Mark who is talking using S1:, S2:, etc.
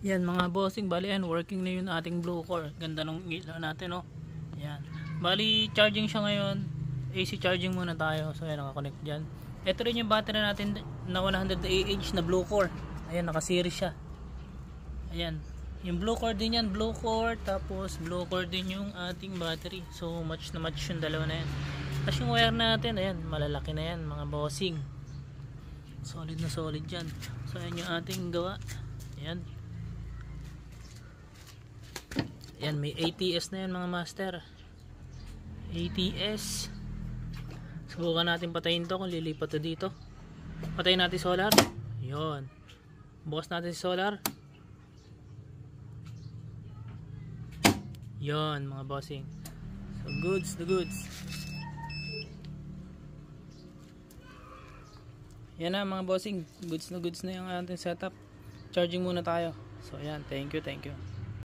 S1: Yan mga bossing, bali yan, working na yung ating blue core. Ganda ng ilaw natin, no? Yan. Bali, charging siya ngayon. AC charging muna tayo. So yan, nakakonect dyan. Ito rin yung battery natin na 100 AH na blue core. Ayan, naka-series siya. Ayan. Yung blue core din yan, blue core. Tapos blue core din yung ating battery. So match na match yung dalawa na yan. Tapos yung wire natin, ayan, malalaki na yan mga bossing. Solid na solid yan. So ayan yung ating gawa. Ayan. Yan, may ATS na yan mga master. ATS. Subukan natin patayin to kung lilipat to dito. Patayin natin solar. Yun. Bukas natin solar. Yun mga bossing. So goods the goods. Yan na mga bossing. Goods na yung ating setup. Charging muna tayo. So yan, thank you.